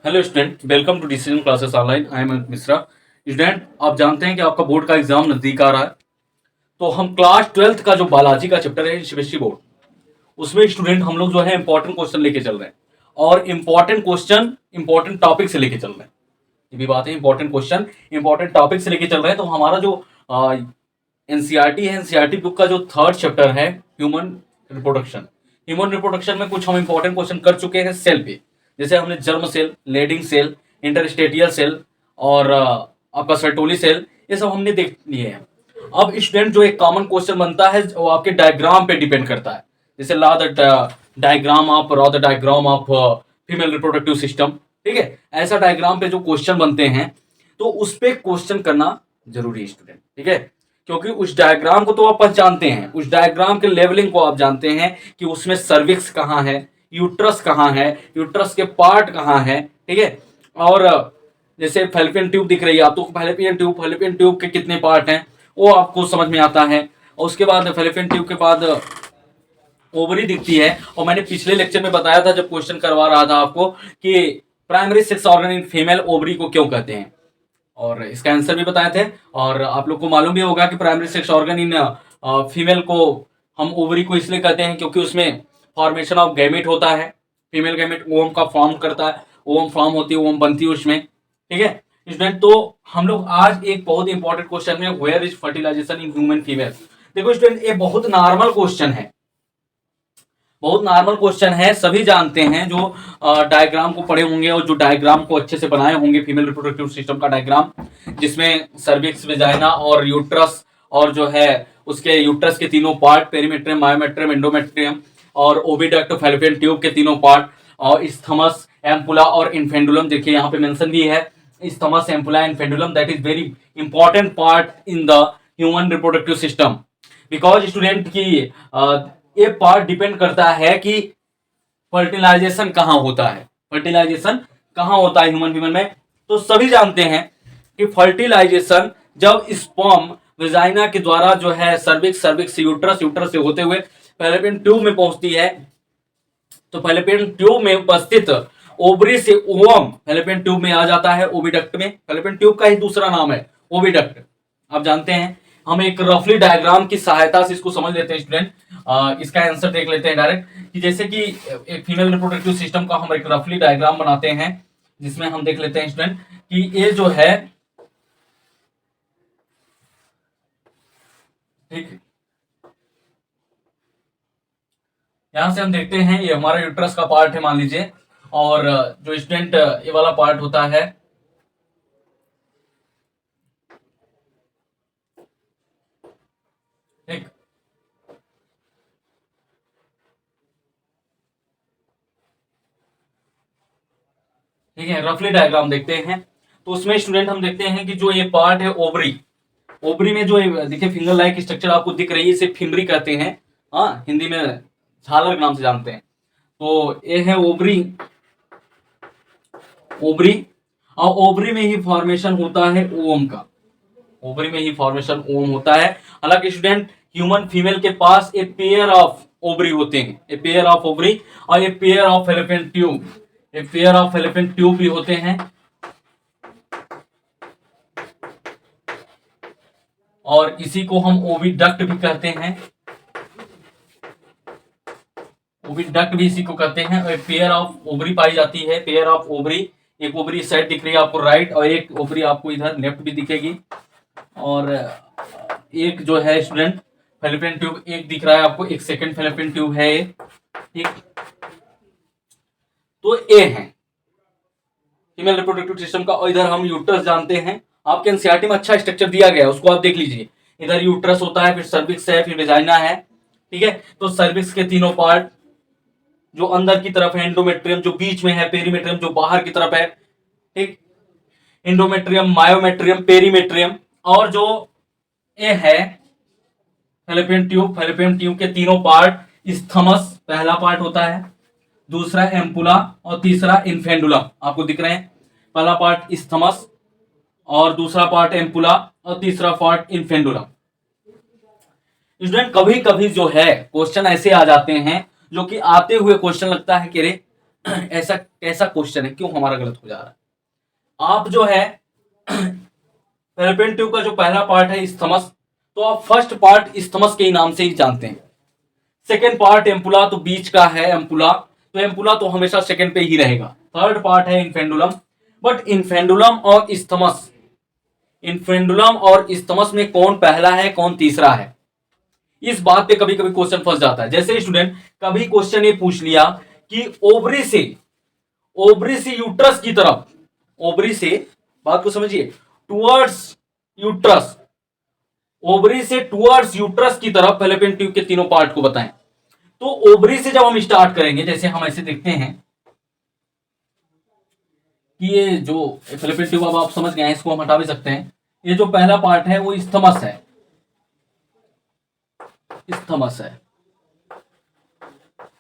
Hello student, welcome to decision classes online. I am Amit Mishra. Student, आप जानते हैं कि आपका बोर्ड का एग्जाम नजदीक आ रहा है, तो हम क्लास 12th का जो बायोलॉजी का चैप्टर है शिवेशी बोर्ड, उसमें स्टूडेंट हम लोग जो है इंपॉर्टेंट क्वेश्चन लेके चल रहे हैं और इंपॉर्टेंट क्वेश्चन इंपॉर्टेंट टॉपिक से लेके चल रहे हैं। ये भी बात है, इंपॉर्टेंट क्वेश्चन इंपॉर्टेंट टॉपिक से लेके चल रहे हैं। तो हमारा जो एनसीईआरटी है, एनसीईआरटी बुक का जो थर्ड चैप्टर है ह्यूमन रिप्रोडक्शन। ह्यूमन रिप्रोडक्शन में कुछ हम इंपॉर्टेंट क्वेश्चन कर चुके हैं सेल पे, जैसे हमने germ cell, Leydig cell, interstitial cell और आपका सर्टोली सेल, ये सब हमने देख लिए हैं। अब स्टूडेंट जो एक कॉमन क्वेश्चन बनता है वो आपके डायग्राम पे डिपेंड करता है। जैसे ला the diagram of draw the diagram of female reproductive system, ठीक है। ऐसा डायग्राम पे जो क्वेश्चन बनते हैं तो उस पे क्वेश्चन करना जरूरी है स्टूडेंट, ठीक है। क्योंकि उस डायग्राम को तो आप पहचानते हैं, उस डायग्राम के लेवलिंग को आप जानते हैं कि उसमें सर्विक्स कहाँ है, यूट्रस कहाँ है, यूट्रस के पार्ट कहाँ है, ठीक है। और जैसे फैलोपियन ट्यूब दिख रही है आपको, फैलोपियन ट्यूब के कितने पार्ट हैं वो आपको समझ में आता है। और उसके बाद फैलोपियन ट्यूब के बाद ओवरी दिखती है। और मैंने पिछले लेक्चर में बताया था जब क्वेश्चन करवा रहा था आपको कि primary sex organ in female ovary को क्यों कहते हैं, और इसका आंसर भी बताए थे। और आप लोग को मालूम भी होगा कि primary sex organ in female को हम ओवरी को इसलिए कहते हैं क्योंकि उसमें फॉर्मेशन ऑफ गैमेट होता है। फीमेल गैमेट ओवम का फॉर्म करता है, ओवम फॉर्म होती है, ओवम बनती है उसमें, ठीक है स्टूडेंट। तो हम लोग आज एक बहुत इंपॉर्टेंट क्वेश्चन है, where is fertilisation in human female. देखो स्टूडेंट, ये बहुत नॉर्मल क्वेश्चन है, बहुत नॉर्मल क्वेश्चन है। सभी जानते हैं जो डायग्राम को पढ़े होंगे और जो डायग्राम को अच्छे से बनाए होंगे, फीमेल रिप्रोडक्टिव सिस्टम का डायग्राम, जिसमें सर्विक्स, वेजाइना और यूट्रस, और जो है उसके यूट्रस के तीनों पार्ट, पेरीमेट्रियम, मायोमेट्रियम, एंडोमेट्रियम और ओविडक्ट, फैलोपियन ट्यूब के तीनों पार्ट, और इस्थमस, एम्पुला और इन्फेंडुलम। देखिए यहाँ पे मेंशन भी है, isthmus, ampulla, infundibulum, that is very important part in the human reproductive system. Because student की ये पार्ट डिपेंड करता है कि फर्टिलाइजेशन कहाँ होता है, फर्टिलाइजेशन कहाँ होता है ह्यूमन फीमेल में। तो सभी जानते हैं कि फर्टिलाइजेशन जब स्पर्म वेजाइना के द्वारा जो है सर्विक्स, सर्विक्स से यूट्रस, यूट्रस से होते हुए फैलोपियन ट्यूब में पहुंचती है, तो फैलोपियन ट्यूब में उपस्थित ओवरी से ओवम फैलोपियन ट्यूब में आ जाता है, ओविडक्ट में। फैलोपियन ट्यूब का ही दूसरा नाम है ओविडक्ट, आप जानते हैं। हम एक रफली डायग्राम की सहायता से इसको समझ लेते हैं स्टूडेंट। इसका आंसर देख लेते हैं डायरेक्ट, कि जैसे कि एक फीमेल रिप्रोडक्टिव सिस्टम का हम एक रफली डायग्राम बनाते हैं, जिसमें हम देख लेते हैं स्टूडेंट कि ये जो है, ठीक, यहां से हम देखते हैं ये हमारा यूट्रस का पार्ट है मान लीजिए, और जो स्टूडेंट ये वाला पार्ट होता है, ठीक, ठीक है। रफली डायग्राम देखते हैं तो उसमें स्टूडेंट हम देखते हैं कि जो ये पार्ट है ओवरी, ओवरी में जो देखिए फिंगर लाइक स्ट्रक्चर आपको दिख रही है, इसे फिमरी कहते हैं, हाँ हिंदी में झालर के नाम से जानते हैं। तो ये है ओवरी, ओवरी, और ओवरी में ही फॉर्मेशन होता है ओवम का, ओवरी में ही फॉर्मेशन ओवम होता है। हालांकि स्टूडेंट ह्यूमन फीमेल के पास एक पेयर ऑफ ओवरी होते हैं, एक पेयर ऑफ ओवरी और एक पेयर ऑफ फैलोपियन ट्यूब, एक पेयर ऑफ फैलोपियन ट्यूब भी होते हैं, और इसी को हम ओविडक्ट भी कहते हैं, ओविडक्ट भी इसी को कहते हैं। और एक पेयर ऑफ ओवरी पाई जाती है, पेयर ऑफ ओवरी, एक ओवरी इस साइड दिख रही है आपको राइट, और एक ओवरी आपको इधर लेफ्ट भी दिखेगी। और एक जो है स्टूडेंट फैलोपियन ट्यूब एक दिख रहा है आपको, एक सेकंड फैलोपियन ट्यूब है ये, ठीक। तो ए है फीमेल रिप्रोडक्टिव सिस्टम का। और इधर हम यूट्रस जानते हैं, आपके एनसीईआरटी में अच्छा स्ट्रक्चर दिया गया है, उसको आप देख लीजिए। इधर यूट्रस होता है, फिर सर्विक्स है, फिर वेजाइना है, ठीक है। तो सर्विक्स के तीनों पार्ट, जो अंदर की तरफ है एंडोमेट्रियम, जो बीच में है पेरीमेट्रियम, जो बाहर की तरफ है, ठीक, एंडोमेट्रियम, मायोमेट्रियम, पेरीमेट्रियम, और जो ए है फैलोपियन ट्यूब, फैलोपियन ट्यूब के तीनों पार्ट, इस्थमस पहला पार्ट होता है, दूसरा एम्पुला और तीसरा इन्फेंडुला, आपको दिख रहे हैं। पहला पार्ट इस्थमस और दूसरा पार्ट एम्पुला और तीसरा पार्ट इन्फेंडुला। स्टूडेंट कभी कभी जो है क्वेश्चन ऐसे आ जाते हैं जो कि आते हुए क्वेश्चन लगता है कि रे ऐसा कैसा क्वेश्चन है, क्यों हमारा गलत हो जा रहा है। आप जो है फेलोपियन ट्यूब का जो पहला पार्ट है इस्थमस, तो आप फर्स्ट पार्ट इस्थमस के नाम से ही जानते हैं। सेकेंड पार्ट एम्पुला, तो बीच का है एम्पुला, तो एम्पुला तो हमेशा सेकेंड पे ही रहेगा। थर्ड पार्ट है इन्फेंडुलम, बट इन्फेंडुलम और इस्थमस, इन्फेंडुलम और इस्थमस में कौन पहला है कौन तीसरा है, इस बात पे कभी कभी क्वेश्चन फंस जाता है। जैसे स्टूडेंट कभी क्वेश्चन ये पूछ लिया कि ओवरी से यूट्रस की तरफ, ओवरी से, बात को समझिए, टुवर्ड्स यूट्रस, ओवरी से टुवर्ड्स यूट्रस की तरफ फेलोपियन ट्यूब के तीनों पार्ट को बताएं। तो ओवरी से जब हम स्टार्ट करेंगे, जैसे हम ऐसे देखते हैं कि ये जो फेलोपियन ट्यूब, अब आप समझ गए हैं, इसको हम हटा भी सकते हैं। ये जो पहला पार्ट है वो इस्थमस है, इस्थमस है।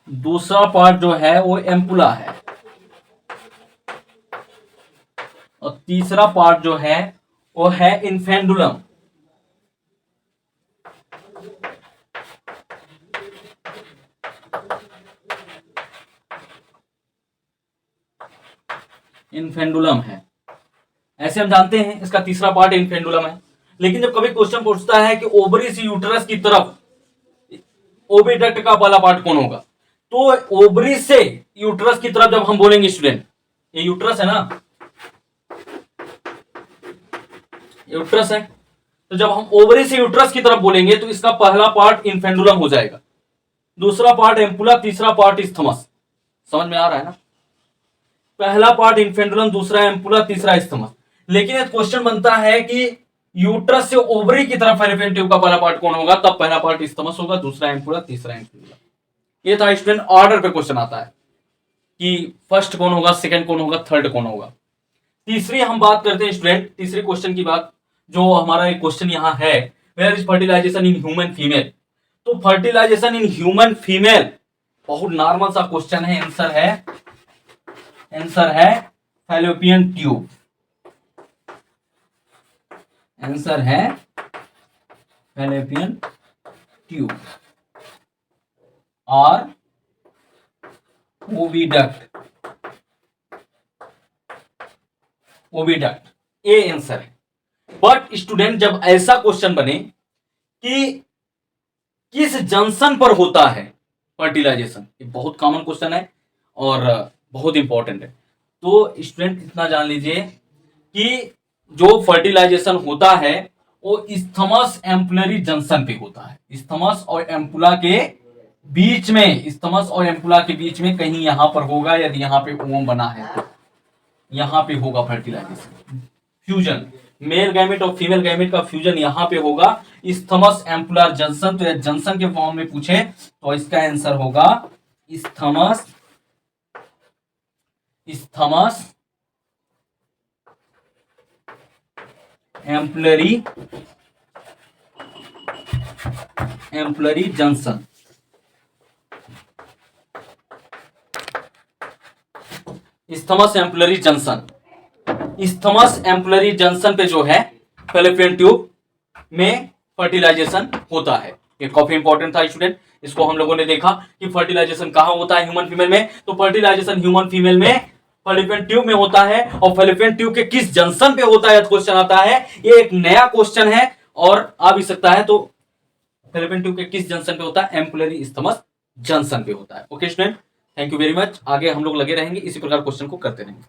दूसरा पार्ट जो है वो एम्पुला है, और तीसरा पार्ट जो है वो है इन्फेंडुलम। इन्फेंडुलम है, ऐसे हम जानते हैं इसका तीसरा पार्ट इन्फेंडुलम है। लेकिन जब कभी क्वेश्चन पूछता है कि ओवरी से यूट्रस की तरफ ओविडक्ट का पहला पार्ट कौन होगा, तो ओवरी से यूट्रस की तरफ जब हम बोलेंगे स्टूडेंट, ये यूट्रस है ना, यूट्रस है, तो जब हम ओवरी से यूट्रस की तरफ बोलेंगे तो इसका पहला पार्ट इन्फेंडुलम हो जाएगा, दूसरा पार्ट एम्पुला, तीसरा पार्ट इस्थमस। समझ में आ रहा है ना, पहला पार्ट इन्फेंडुलम, दूसरा एम्पुला, तीसरा इस्थमस। लेकिन एक क्वेश्चन बनता है कि यूट्रस से ओवरी की तरफ फेलोपियन ट्यूब का पहला पार्ट कौन होगा, तब पहला पार्ट इस्थमस होगा, दूसरा एम्पुला, तीसरा इन्फेंडुलम। ये था स्टूडेंट, ऑर्डर पे क्वेश्चन आता है कि फर्स्ट कौन होगा, सेकंड कौन होगा, थर्ड कौन होगा। तीसरी हम बात करते हैं स्टूडेंट, तीसरे क्वेश्चन की बात, जो हमारा एक क्वेश्चन यहां है, where is fertilisation in human female. तो फर्टिलाइजेशन इन ह्यूमन फीमेल बहुत नॉर्मल सा क्वेश्चन है, आंसर है फैलोपियन ट्यूब, आंसर है फैलोपियन ट्यूब और ओविडक्ट, ओविडक्ट, ये आंसर है। बट स्टूडेंट जब ऐसा क्वेश्चन बने कि किस जंक्शन पर होता है फर्टिलाइजेशन, ये बहुत कॉमन क्वेश्चन है और बहुत इंपॉर्टेंट है। तो स्टूडेंट इतना जान लीजिए कि जो फर्टिलाइजेशन होता है वो इस्थमस एम्पुलरी जंक्शन पे होता है, इस्थमस और एम्पुला के बीच में, इस्थमस और एम्पुला के बीच में कहीं यहां पर होगा, यदि यहां पे ओम बना है तो यहां पे होगा फर्टिलाइजेशन, फ्यूजन, मेल गैमेट और फीमेल गैमेट का फ्यूजन यहां पे होगा, इस्थमस एम्पुलर जंक्शन। तो जंक्शन के फॉर्म में पूछे तो इसका आंसर होगा isthmus, isthmus ampullary, ampullary junction. Isthmus ampullary junction, isthmus ampullary junction पे जो है फेलोपियन ट्यूब में फर्टिलाइजेशन होता है। ये काफी इंपॉर्टेंट था स्टूडेंट, इसको हम लोगों ने देखा कि फर्टिलाइजेशन कहां होता है ह्यूमन फीमेल में, तो फर्टिलाइजेशन ह्यूमन फीमेल में फेलोपियन ट्यूब में होता है, और फेलोपियन ट्यूब के किस जंक्शन पे होता है क्वेश्चन आता है। ये एक नया क्वेश्चन है और आ भी सकता है, तो फेलोपियन ट्यूब के किस जंक्शन पे होता है, एम्पुलरी इस्थमस जंक्शन पे होता है। Okay student, thank you very much, आगे हम लोग लगे रहेंगे इसी प्रकार क्वेश्चन को करते रहेंगे।